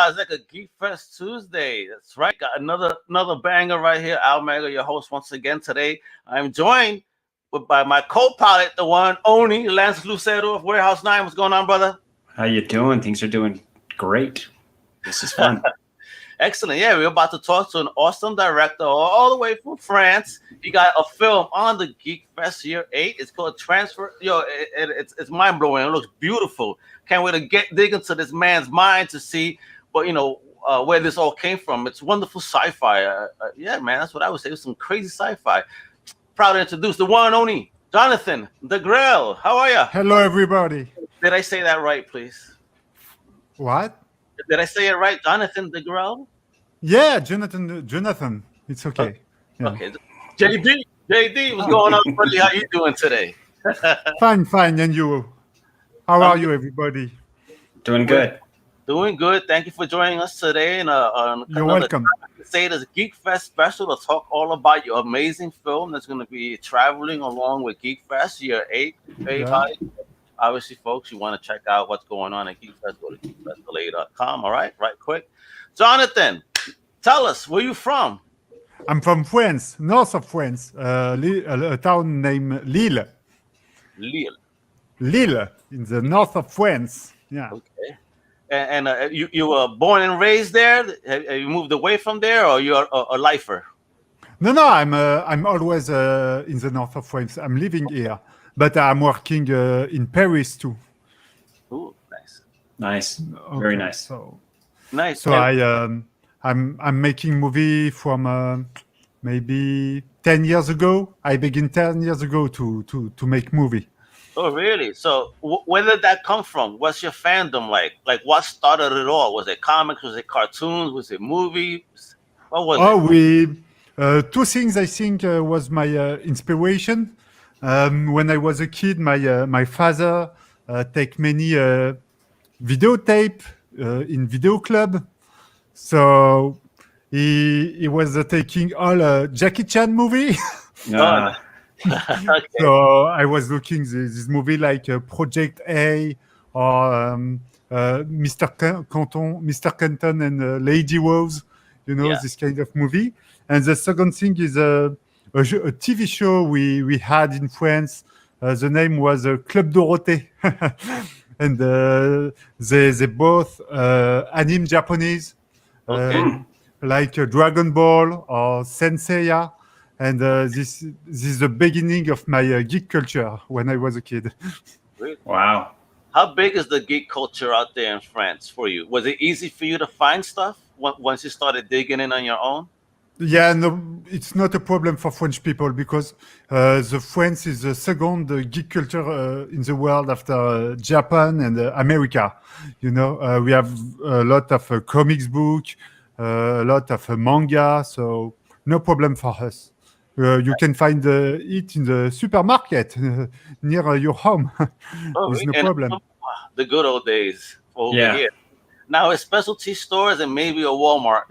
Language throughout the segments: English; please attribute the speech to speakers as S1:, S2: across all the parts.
S1: It's like a GeekFest Tuesday. That's right. Got another banger right here. Al Mega, your host once again today. I'm joined by my co-pilot, the one, Oni, Lance Lucero of Warehouse 9. What's going on, brother?
S2: How you doing? Things are doing great. This is fun.
S1: Excellent. Yeah, we're about to talk to an awesome director all the way from France. He got a film on the GeekFest Yr 8. It's called Transfert. It's mind-blowing. It looks beautiful. Can't wait to dig into this man's mind to see where this all came from. It's wonderful sci-fi. Yeah, man, that's what I would say. It was some crazy sci-fi. Proud to introduce the one and only Jonathan Degrelle. How are you?
S3: Hello, everybody.
S1: Did I say that right, please?
S3: What?
S1: Did I say it right, Jonathan Degrelle?
S3: Yeah, Jonathan. It's okay. Yeah.
S1: Okay. JD, what's going on, buddy? How you doing today?
S3: Fine. And you? How are you, everybody?
S2: Doing good.
S1: Doing good. Thank you for joining us today. And
S3: you're welcome.
S1: Say this GeekFest special to talk all about your amazing film that's going to be traveling along with GeekFest Yr 8.
S3: Yeah.
S1: Obviously, folks, you want to check out what's going on at GeekFest, go to geekfestla.com. All right, right quick. Jonathan, tell us, where you from?
S3: I'm from France, north of France, a town named Lille. Lille, in the north of France. Yeah.
S1: Okay. And you were born and raised there? Have you moved away from there, or you're a lifer?
S3: No, I'm always in the north of France. I'm living here, but I'm working in Paris too.
S1: Ooh,
S2: nice.
S3: Okay,
S2: Very nice.
S3: So
S1: nice.
S3: So I'm making movie from maybe 10 years ago. I began 10 years ago to make movie.
S1: Oh, really? So where did that come from? What's your fandom like? Like, what started it all? Was it comics? Was it cartoons? Was it movies? What was it?
S3: Two things I think was my inspiration. When I was a kid, my father take many videotape in video club. So he was taking all Jackie Chan movie.
S1: Okay.
S3: So I was looking this movie like Project A or Mr. Kenton and Lady Rose, this kind of movie. And the second thing is a TV show we had in France. The name was Club Dorothée. And they both anime Japanese, like Dragon Ball or Senseiya. And this is the beginning of my geek culture when I was a kid.
S1: Really?
S2: Wow.
S1: How big is the geek culture out there in France for you? Was it easy for you to find stuff once you started digging in on your own?
S3: Yeah, no, it's not a problem for French people because the France is the second geek culture in the world after Japan and America. We have a lot of comics book, a lot of manga, so no problem for us. You can find it in the supermarket near your home. There's no problem.
S1: The good old days over here. Now it's specialty stores and maybe a Walmart.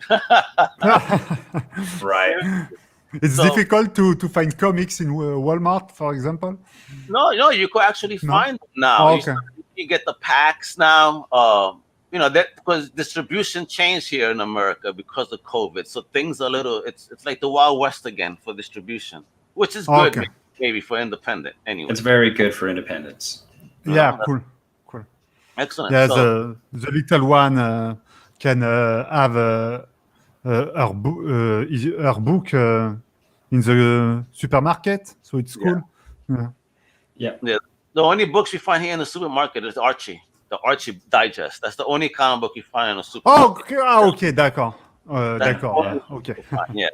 S2: Right.
S3: It's difficult to find comics in Walmart, for example?
S1: No, you could actually find them now.
S3: Oh, okay.
S1: You get the packs now. That because distribution changed here in America because of COVID. So things are it's like the Wild West again for distribution, which is good, maybe for independent. Anyway,
S2: it's very good for independence.
S3: Yeah, cool.
S1: Excellent.
S3: Yeah, the little one can have her book in the supermarket, so it's cool.
S1: Yeah. The only books you find here in the supermarket is Archie. The Archie Digest. That's the only comic book you find in a supermarket.
S3: Okay, d'accord. Okay.
S1: Yeah.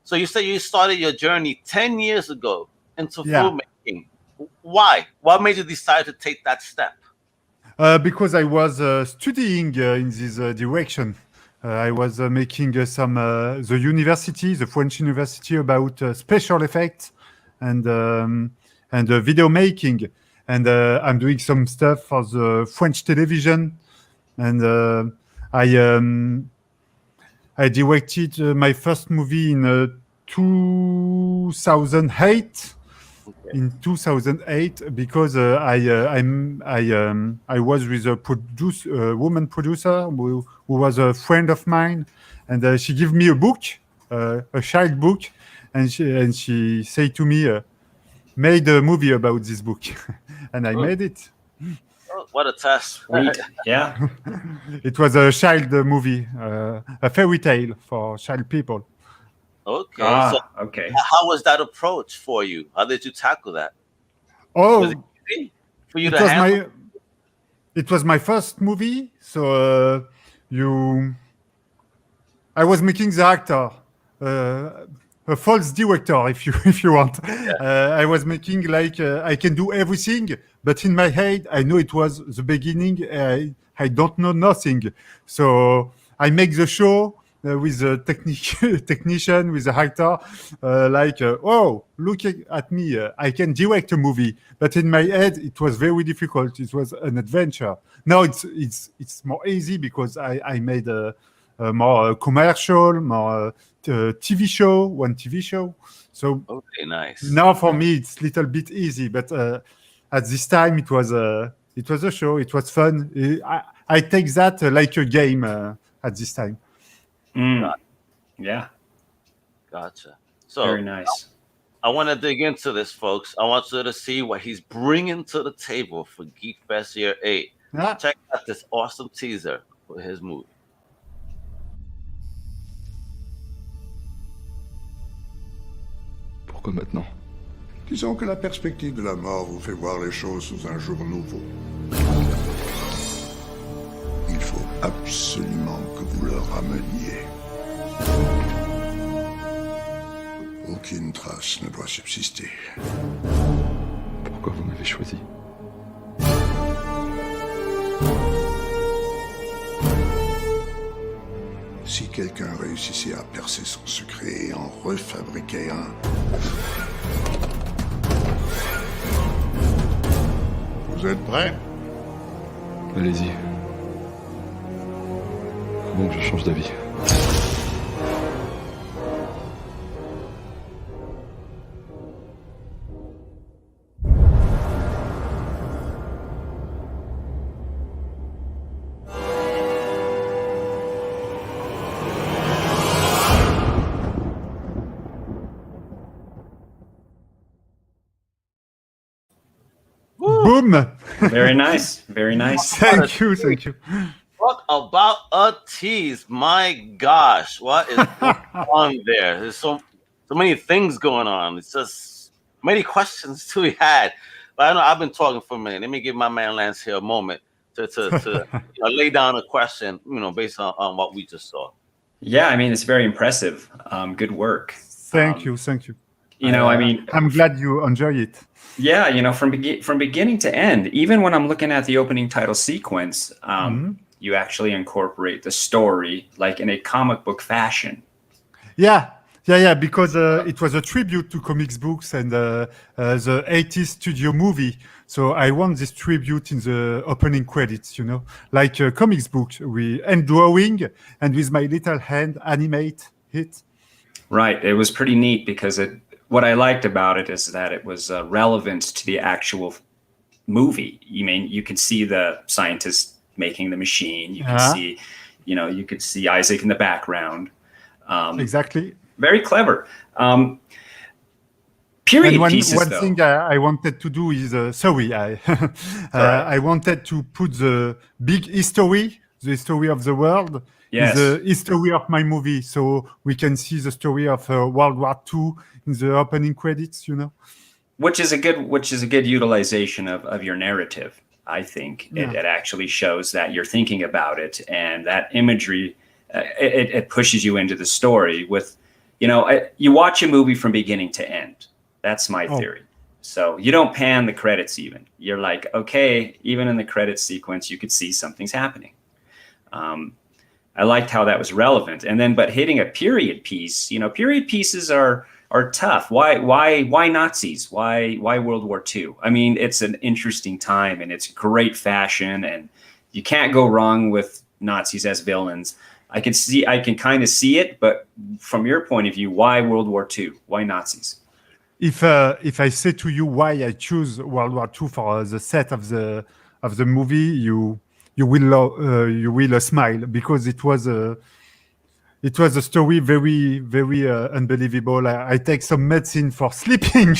S1: So you say you started your journey 10 years ago into filmmaking. Why? What made you decide to take that step?
S3: Because I was studying in this direction. I was making the French university about special effects and video making. And I'm doing some stuff for the French television. And I directed my first movie in 2008. in 2008 because I was with a woman producer who was a friend of mine, and she gave me a book, a child book, and she said to me, made a movie about this book, and I made it.
S1: Oh, what a test!
S2: Sweet. Yeah.
S3: It was a child movie, a fairy tale for child people.
S1: Okay, so
S2: Okay.
S1: how was that approach for you? How did you tackle that?
S3: Oh,
S1: Was it easy for you
S3: it
S1: to
S3: was
S1: handle?
S3: it was my first movie, so I was making the actor, a false director, if you want. I was making like I can do everything, but in my head I know it was the beginning. I don't know nothing, so I make the show with the technician, with the actor, oh, look at me, I can direct a movie. But in my head it was very difficult. It was an adventure. Now it's more easy because I made a more commercial, more TV show, one TV show. So
S1: Okay, nice.
S3: now for me it's a little bit easy, but at this time it was a show. It was fun. I take that like a game at this time.
S2: Yeah.
S1: Gotcha. So
S2: Very nice.
S1: I want to dig into this, folks. I want you to see what he's bringing to the table for GeekFest Year 8.
S3: Ah.
S1: Check out this awesome teaser for his movie.
S4: Pourquoi maintenant?
S5: Disons que la perspective de la mort vous fait voir les choses sous un jour nouveau. Il faut absolument que vous le rameniez. Aucune trace ne doit subsister.
S4: Pourquoi vous m'avez choisi?
S5: Si quelqu'un réussissait à percer son secret et en refabriquer un... Vous êtes prêts?
S4: Allez-y. Comment je change d'avis?
S3: Boom!
S2: Very nice. Very nice.
S3: Thank you.
S1: Talk about a tease. My gosh, what is going on there? There's so many things going on. It's just many questions to be had. But I know I've been talking for a minute. Let me give my man Lance here a moment to lay down a question, based on what we just saw.
S2: Yeah, I mean, it's very impressive. Good work.
S3: Thank you.
S2: I mean,
S3: I'm glad you enjoy it.
S2: Yeah, from beginning to end, even when I'm looking at the opening title sequence, you actually incorporate the story like in a comic book fashion. Yeah,
S3: because it was a tribute to comics books and the 80s studio movie. So I want this tribute in the opening credits, like a comics book, and drawing, and with my little hand animate it.
S2: Right. It was pretty neat because what I liked about it is that it was relevant to the actual movie. You could see the scientist making the machine. You can see, you could see Isaac in the background.
S3: Exactly.
S2: Very clever. Period pieces,
S3: one
S2: though.
S3: thing I wanted to do is, I wanted to put the big history, the history of the world,
S2: Yes.
S3: the history of my movie, so we can see the story of World War II in the opening credits,
S2: Which is a good utilization of your narrative. I think it actually shows that you're thinking about it, and that imagery it pushes you into the story. With you watch a movie from beginning to end. That's my theory. So you don't pan the credits even. You're like, okay, even in the credits sequence, you could see something's happening. I liked how that was relevant. And then, but hitting a period piece, period pieces are tough. Why Nazis? Why World War II? I mean, it's an interesting time and it's great fashion, and you can't go wrong with Nazis as villains. I can kind of see it, but from your point of view, why World War II? Why Nazis?
S3: if I say to you why I choose World War II for the set of the movie, you will smile because it was a story very very unbelievable. I take some medicine for sleeping,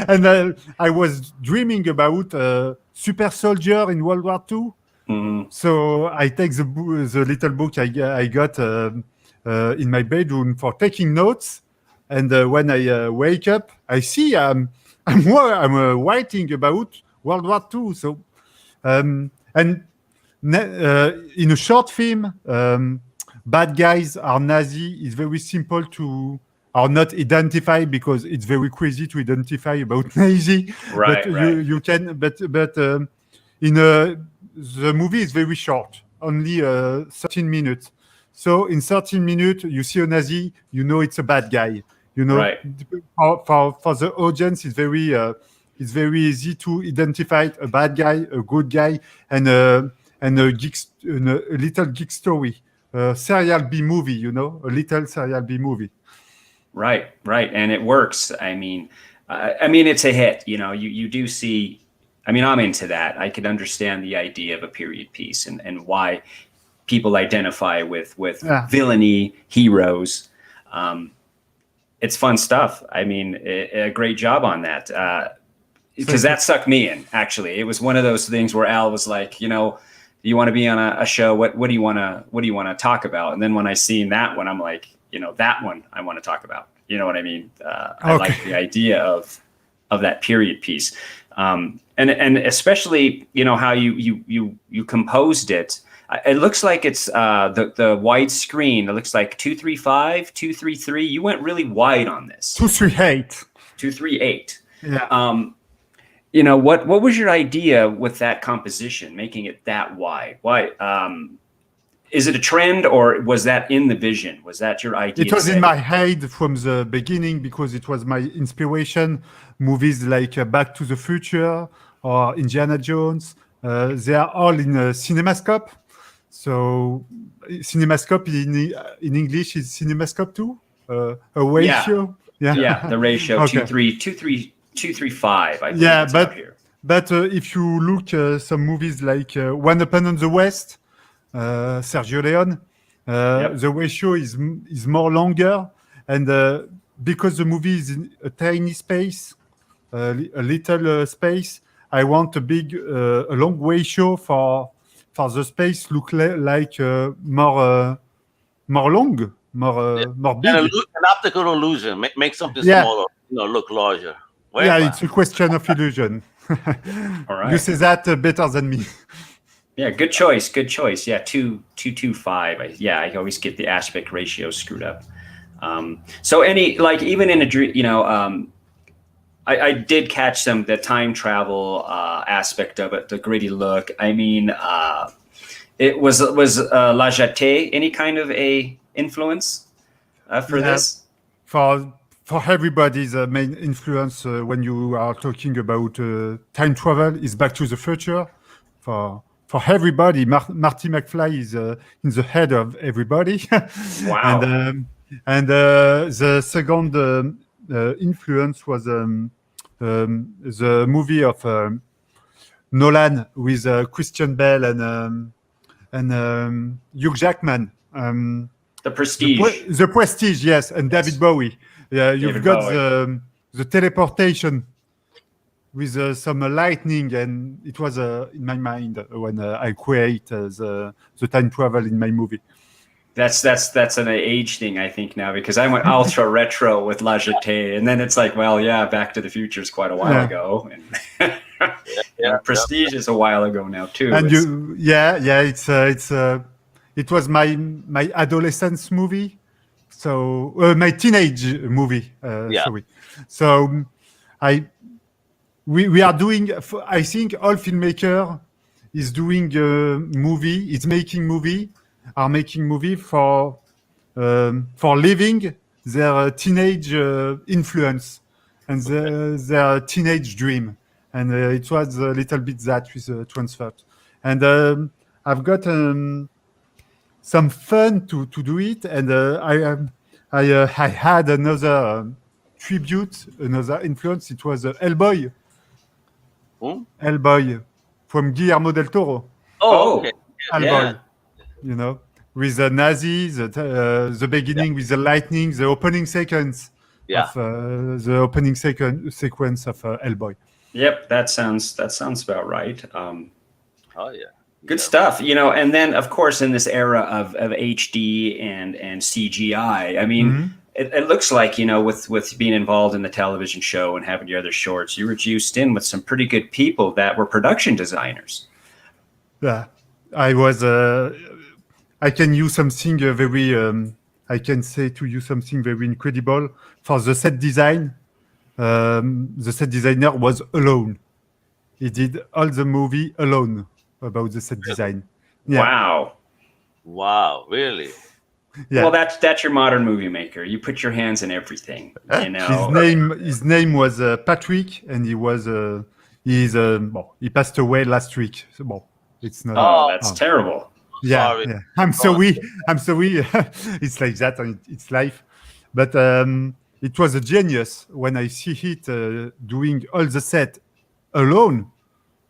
S3: and I was dreaming about a super soldier in World War II. So I take the little book I got in my bedroom for taking notes. And when I wake up, I see I'm writing about World War II. So, and in a short film, bad guys are Nazi is very simple to are not identify because it's very crazy to identify about Nazi.
S2: Right,
S3: but
S2: right.
S3: you can, but the movie is very short, only 13 minutes. So in 13 minutes, you see a Nazi, you know it's a bad guy. You know,
S2: Right.
S3: for the audience, it's very easy to identify a bad guy, a good guy, and a little geek story, serial B movie. You know, a little serial B movie.
S2: Right, right, and it works. I mean, it's a hit. You know, you do see. I mean, I'm into that. I could understand the idea of a period piece and why people identify with villainy heroes. It's fun stuff. I mean, a great job on that because that sucked me in. Actually, it was one of those things where Al was like, you know, you want to be on a show. What do you want to talk about? And then when I seen that one, I'm like, you know, that one I want to talk about. You know what I mean? I like the idea of that period piece, and especially, you know, how you composed it. It looks like it's the wide screen. It looks like 235, 233. You went really wide on this.
S3: 238.
S2: 238.
S3: Yeah.
S2: You know, what was your idea with that composition, making it that wide? Why? Is it a trend, or was that in the vision? Was that your idea?
S3: It was in my head from the beginning because it was my inspiration. Movies like Back to the Future or Indiana Jones, they are all in Cinemascope. So Cinemascope in English is Cinemascope too? A ratio?
S2: Yeah, the ratio
S3: Okay.
S2: 235. I think it's
S3: but
S2: out here.
S3: But if you look some movies like One Upon on the West, Sergio Leone, the ratio is more longer, and because the movie is in a tiny space, a little space, I want a long ratio for the space look like more long, more big.
S1: And an optical illusion make something smaller, you know, look larger.
S3: It's a question of illusion.
S2: All right.
S3: You say that better than me.
S2: Yeah, good choice. Good choice. Yeah, 225. I always get the aspect ratio screwed up. So even in a dream, you know, I did catch the time travel aspect of it, the gritty look. I mean, it was La Jetée any kind of a influence for this?
S3: For everybody, the main influence when you are talking about time travel is Back to the Future. For everybody, Marty McFly is in the head of everybody.
S2: Wow.
S3: and the second influence was the movie of Nolan with Christian Bale and Hugh Jackman.
S2: The Prestige.
S3: The Prestige, yes, and
S2: Yes.
S3: David Bowie. Yeah, you've got
S2: Bowie.
S3: the teleportation with some lightning, and it was in my mind when I create the time travel in my movie.
S2: That's an age thing, I think, now, because I went ultra retro with La Jetée, and then it's like, well, yeah, Back to the Future is quite a while ago, and Prestige is a while ago now too.
S3: And it was my adolescence movie, so my teenage movie. Sorry. So we are doing. I think all filmmaker is doing a movie. Is making movie. Are making movie for living their teenage influence and their teenage dream, and it was a little bit that with Transfert, and I've got some fun to do it, and I had another tribute, another influence. It was Hellboy.
S1: Who?
S3: Hellboy from Guillermo del Toro.
S1: Oh, okay.
S3: Hellboy, you know, with the Nazis, the beginning with the lightning, the opening sequence of sequence of Hellboy.
S2: Yep, that sounds about right.
S1: Oh yeah.
S2: Good stuff, you know. And then, of course, in this era of HD and CGI, I mean, it looks like, you know, with being involved in the television show and having your other shorts, you were juiced in with some pretty good people that were production designers.
S3: Yeah, I was. I can use something very. I can say to you something very incredible for the set design. The set designer was alone. He did all the movie alone about the set design. Yeah.
S2: Wow,
S1: really?
S3: Yeah.
S2: Well, that's your modern movie maker. You put your hands in everything. You know.
S3: His name was Patrick, and he was. He passed away last week. So, it's not.
S2: Oh, that's terrible.
S3: Yeah,
S1: Sorry.
S3: yeah. I'm sorry. It's like that, and it's life. But it was a genius when I see it doing all the set alone.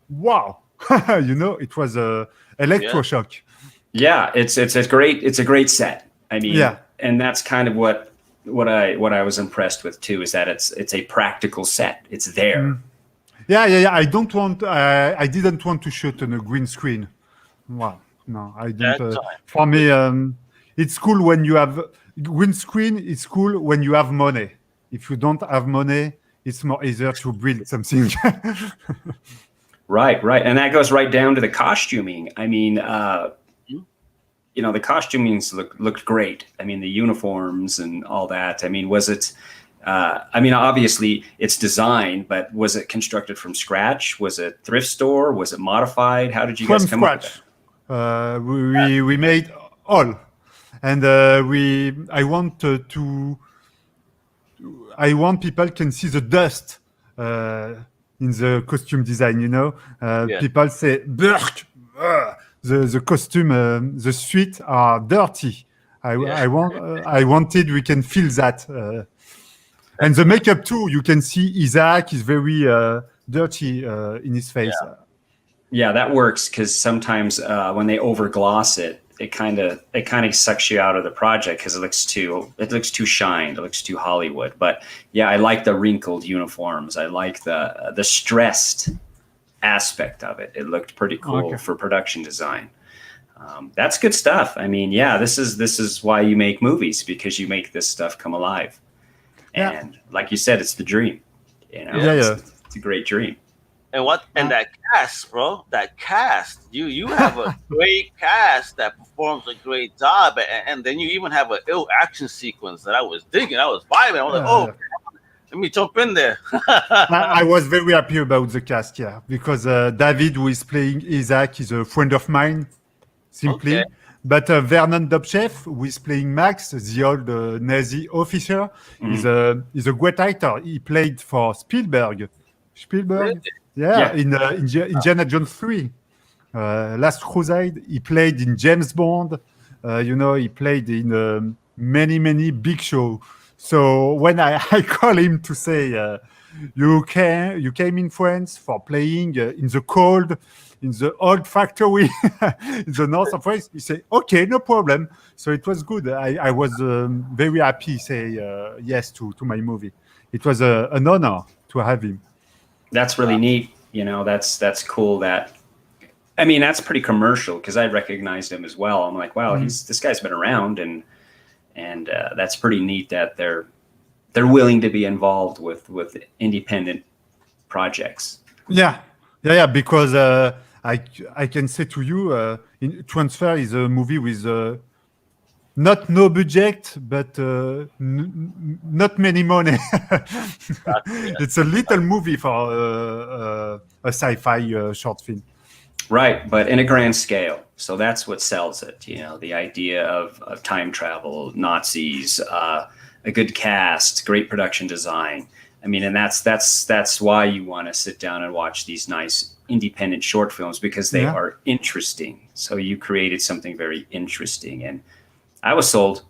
S3: Wow, you know, it was a electroshock.
S2: Yeah, it's a great set. I mean, and that's kind of what I was impressed with too, is that it's a practical set. It's there.
S3: Yeah. I didn't want to shoot on a green screen. Wow. No, I don't. For me, it's cool when you have green screen. It's cool when you have money. If you don't have money, it's more easier to build something.
S2: Right, and that goes right down to the costuming. I mean, you know, the costumings looked great. I mean, the uniforms and all that. I mean, was it? I mean, obviously it's design, but was it constructed from scratch? Was it thrift store? Was it modified? How did you guys come up with it?
S3: We made all, and I want people can see the dust in the costume design. You know, people say Burk, the costume, the suits are dirty. I wanted we can feel that, and the makeup too. You can see Isaac is very dirty in his face.
S2: Yeah, that works, because sometimes when they overgloss it, it kind of sucks you out of the project because it looks too shined, it looks too Hollywood. But yeah, I like the wrinkled uniforms. I like the stressed aspect of it. It looked pretty cool for production design. That's good stuff. I mean, yeah, this is why you make movies, because you make this stuff come alive. And like you said, it's the dream. You know, it's a great dream.
S1: And that cast, bro, you have a great cast that performs a great job, and then you even have an ill action sequence that I was digging. I was vibing. I was like, let me jump in there.
S3: I was very happy about the cast, because David, who is playing Isaac, is a friend of mine, simply. Okay. But Vernon Dobchev, who is playing Max, the old Nazi officer, is a great actor. He played for Spielberg. Really? Yeah, in Indiana Jones 3, Last Crusade. He played in James Bond. You know, he played in many big shows. So when I call him to say, you came in France for playing in the cold, in the old factory in the north of France, he said, okay, no problem. So it was good. I was very happy say yes to my movie. It was an honor to have him.
S2: That's really neat. You know, that's cool. I mean, that's pretty commercial, because I recognized him as well. I'm like, wow, this guy's been around, and that's pretty neat that they're willing to be involved with independent projects.
S3: Yeah, because I can say to you, Transfert is a movie with not no budget, but not many money. It's a little movie for a sci-fi short film.
S2: Right, but in a grand scale. So that's what sells it. You know, the idea of time travel, Nazis, a good cast, great production design. I mean, and that's why you want to sit down and watch these nice independent short films, because they are interesting. So you created something very interesting, and I was sold.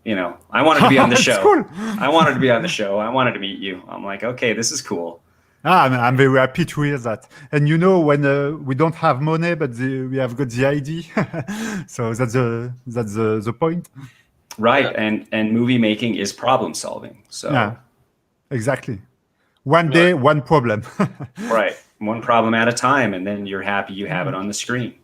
S2: I wanted to be on the
S3: That's
S2: show.
S3: cool.
S2: I wanted to be on the show. I wanted to meet you. I'm like, okay, this is cool.
S3: I'm very happy to hear that. And when we don't have money, but we have got the ID, so that's the point.
S2: Right, and movie making is problem solving. So
S3: Yeah, exactly. One day, one problem.
S2: right, one problem at a time, and then you're happy you have it on the screen.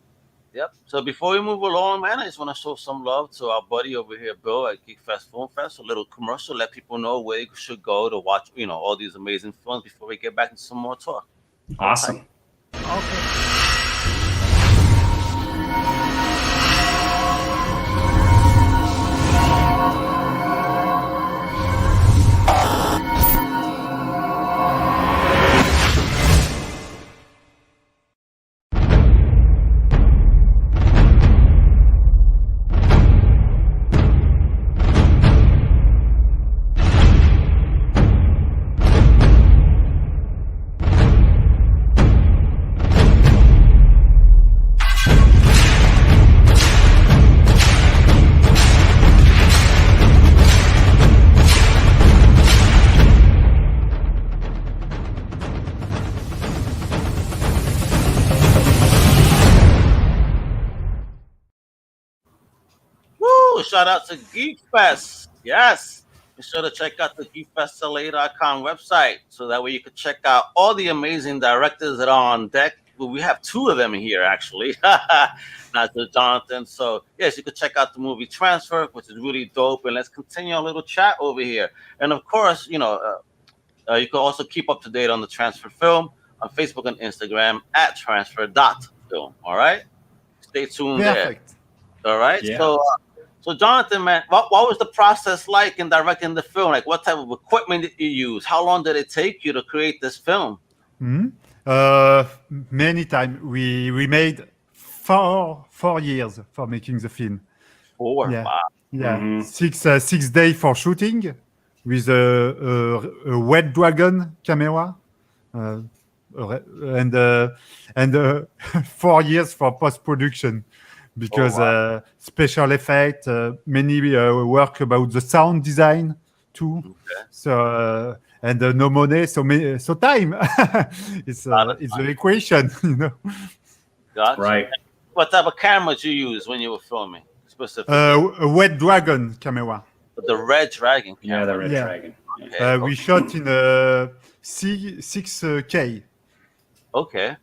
S1: Yep. So before we move along, man, I just want to show some love to our buddy over here, Bill, at GeekFest Film Fest. A little commercial, let people know where you should go to watch, all these amazing films before we get back into some more talk.
S2: Awesome.
S1: Shout out to GeekFest. Yes. Be sure to check out the GeekFestLA.com website so that way you can check out all the amazing directors that are on deck. Well, we have two of them here, actually. Not just Jonathan. So, yes, you can check out the movie Transfert, which is really dope. And let's continue a little chat over here. And, of course, you can also keep up to date on the Transfert Film on Facebook and Instagram at transfer.film. All right? Stay tuned there. All right?
S2: Yeah.
S1: So Jonathan, man, what was the process like in directing the film? Like, what type of equipment did you use? How long did it take you to create this film?
S3: Many times. We made 4 years for making the film.
S1: 4?
S3: Yeah.
S1: Wow.
S3: Yeah.
S2: Mm-hmm.
S3: 6 days for shooting with a wet dragon camera, and 4 years for post-production. Because special effect, many work about the sound design too.
S1: Okay.
S3: So and no money, so time. it's the equation,
S1: Gotcha.
S2: Right.
S1: What type of camera did you use when you were filming? Specifically,
S3: a wet dragon camera.
S1: the Red Dragon camera.
S2: Yeah, the Red
S3: Yeah.
S2: Dragon.
S1: Okay.
S3: We shot in 6K.
S1: Okay.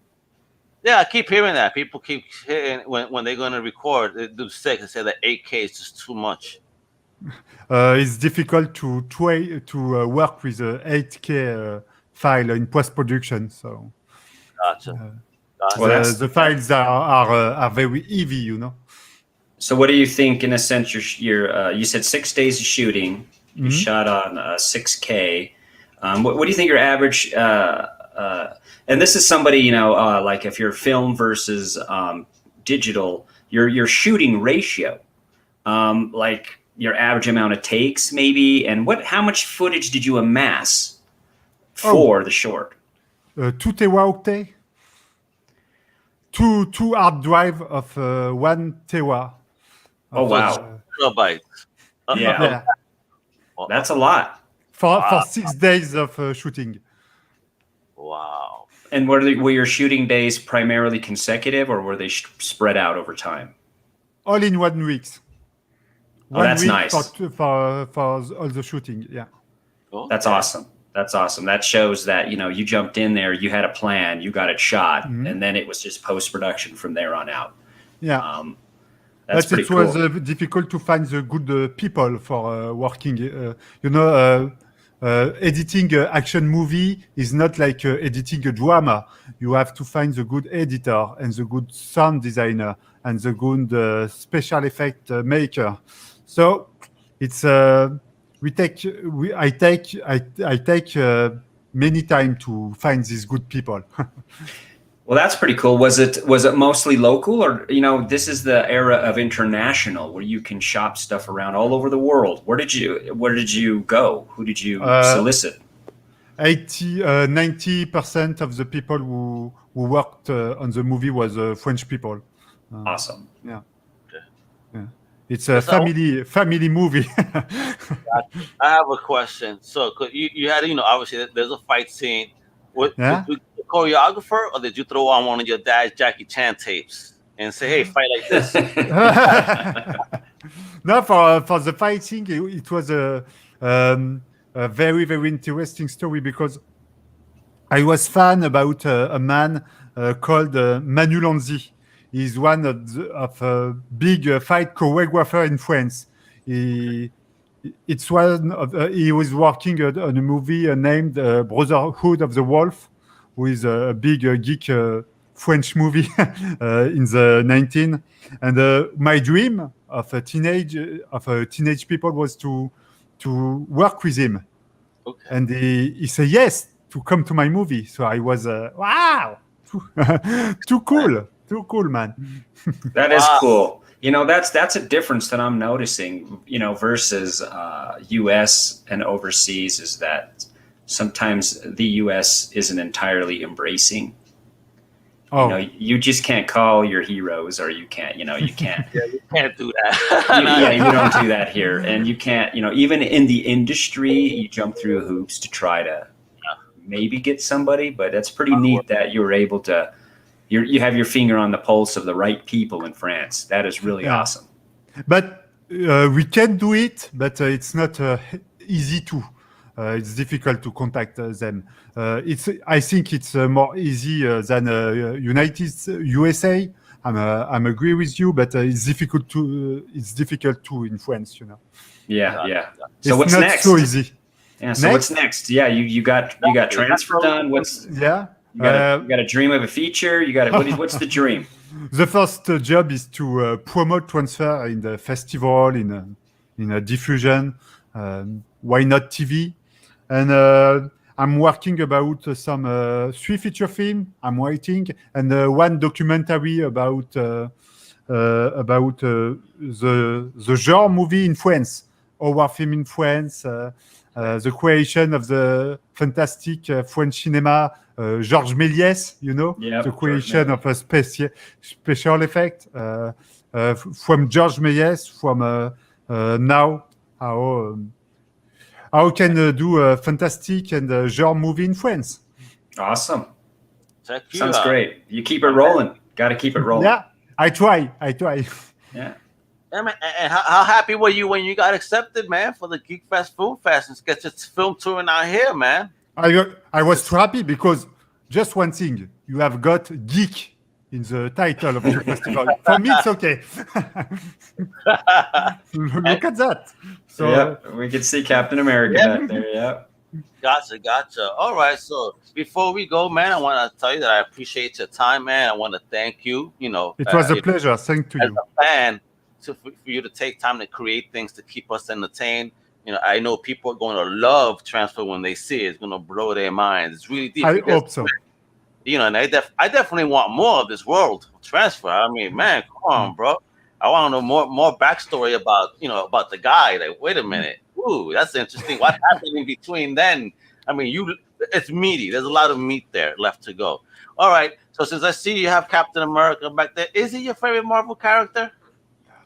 S1: Yeah, I keep hearing that. People keep hitting when they're going to record, they do 6 and say that 8K is just too much.
S3: It's difficult to work with a 8K file in post-production. So
S1: Gotcha.
S2: Well,
S3: the files are very heavy,
S2: So what do you think, in a sense, you said 6 days of shooting, you shot on 6K. What do you think your average, and this is somebody, like if you're film versus digital, your shooting ratio, like your average amount of takes maybe, and how much footage did you amass for the short?
S3: 2 teraoctet, two hard drive of 1 tera.
S2: Oh, wow.
S1: Kilobytes.
S2: Yeah. That's a lot.
S3: For 6 days of shooting.
S1: Wow.
S2: And were your shooting days primarily consecutive, or were they spread out over time?
S3: All in 1 week.
S2: That's
S3: week
S2: nice.
S3: For all the shooting, yeah.
S1: Cool.
S2: That's awesome. That's awesome. That shows that, you jumped in there, you had a plan, you got it shot, and then it was just post-production from there on out.
S3: Yeah.
S2: That's pretty cool.
S3: It was difficult to find the good people for working. Editing an action movie is not like editing a drama. You have to find the good editor and the good sound designer and the good special effect maker. So it's I take many time to find these good people.
S2: Well, that's pretty cool. Was it mostly local, or this is the era of international where you can shop stuff around all over the world? Where did you go? Who did you solicit?
S3: 90% of the people who worked on the movie was French people.
S2: Awesome.
S3: Yeah.
S1: Okay.
S3: Yeah. It's a family movie.
S1: I have a question. So, 'cause you had, obviously there's a fight scene. Did you get a choreographer, or did you throw on one of your dad's Jackie Chan tapes and say, "Hey, fight like this"?
S3: No, for the fighting, it was a very, very interesting story because I was fan about a man called Manu Lanzi. He's one of a big fight choreographer in France. He was working on a movie named Brotherhood of the Wolf, who is a big geek French movie in the 19. And my dream of a teenage people was to work with him.
S1: Okay.
S3: And he said yes to come to my movie. So I was wow, too cool, man.
S2: That is cool. That's a difference that I'm noticing, versus US and overseas, is that sometimes the US isn't entirely embracing.
S3: Oh.
S2: You just can't call your heroes, or you can't.
S1: Yeah, you can't do that.
S2: You don't do that here. And you can't, even in the industry, you jump through hoops to try to maybe get somebody, but that's pretty neat that you're able to, you have your finger on the pulse of the right people in France. That is really awesome.
S3: But we can do it, but it's not easy to. It's difficult to contact them. I think it's more easy than USA. I'm agree with you, but it's difficult too in France.
S2: Yeah. So
S3: it's
S2: what's
S3: not
S2: next?
S3: so easy.
S2: Yeah. So what's next? Yeah, you got Transfert done. You got a dream of a feature. What's the dream?
S3: The first job is to promote Transfert in the festival, in a diffusion. Why not TV? And I'm working about some 3 feature film I'm writing, and 1 documentary about the genre movie in France, our film in France, the creation of the fantastic French cinema, Georges Méliès, the creation of a special effect from Georges Méliès, from now how can do a fantastic and genre movie in France.
S2: Awesome. Sounds great. You keep it rolling. Got to keep it rolling.
S3: Yeah, I try.
S2: Yeah.
S1: And how happy were you when you got accepted, man, for the GeekFest Film Fest and get your film touring out here, man?
S3: I was too happy because just one thing, you have got geek in the title of your festival. For me, it's okay. Look at that. So
S2: we can see Captain America back there. Yeah.
S1: Gotcha. All right. So before we go, man, I want to tell you that I appreciate your time, man. I want to thank you.
S3: It was a pleasure. Thank you.
S1: As a fan, for you to take time to create things to keep us entertained. I know people are going to love Transfert when they see it. It's going to blow their minds. It's really deep.
S3: I hope so.
S1: And I definitely want more of this world Transfert. I mean, man, come on, bro. I want to know more backstory about the guy. Like, wait a minute. Ooh, that's interesting. What happened in between then? I mean, it's meaty. There's a lot of meat there left to go. All right. So since I see you have Captain America back there, is he your favorite Marvel character?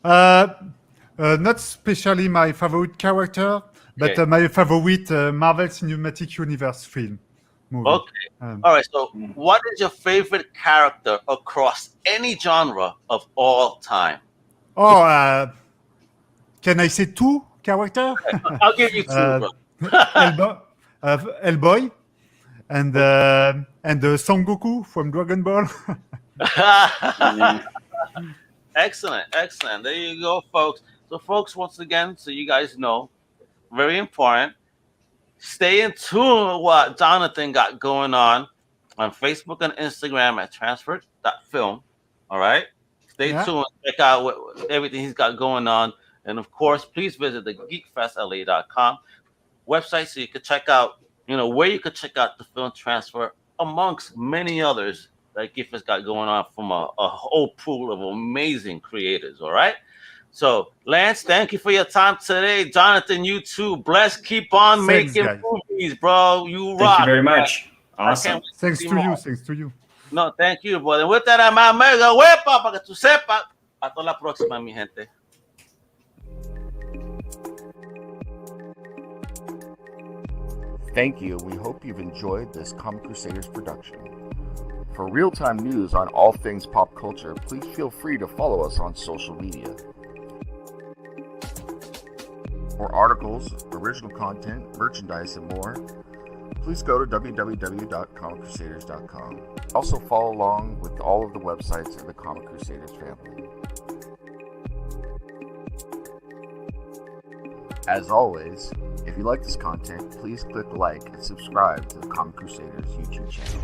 S3: Not especially my favorite character, but my favorite Marvel Cinematic Universe film movie.
S1: Okay. All right. So what is your favorite character across any genre of all time?
S3: Oh, can I say 2 characters?
S1: I'll give you 2.
S3: Hellboy and Son Goku from Dragon Ball.
S1: Excellent. There you go, folks. So, folks, once again, so you guys know, very important, stay in tune with what Jonathan got going on Facebook and Instagram at transfert.film. All right? Stay tuned. Check out everything he's got going on. And, of course, please visit the GeekFestLA.com website so you can check out, where you could check out the film Transfert, amongst many others that GeekFest got going on from a whole pool of amazing creators, all right? So, Lance, thank you for your time today. Jonathan, you too. Bless. Keep on making movies, bro. You rock.
S2: Thank you very much. Awesome.
S3: Thanks to you.
S1: No, thank you, brother. With that, I'm Mega Huepa, para que tú sepas. Hasta la próxima, mi gente.
S6: Thank you, and we hope you've enjoyed this Comic Crusaders production. For real-time news on all things pop culture, please feel free to follow us on social media. For articles, original content, merchandise, and more, please go to www.comiccrusaders.com. Also follow along with all of the websites of the Comic Crusaders family. As always, if you like this content, please click like and subscribe to the Comic Crusaders YouTube channel.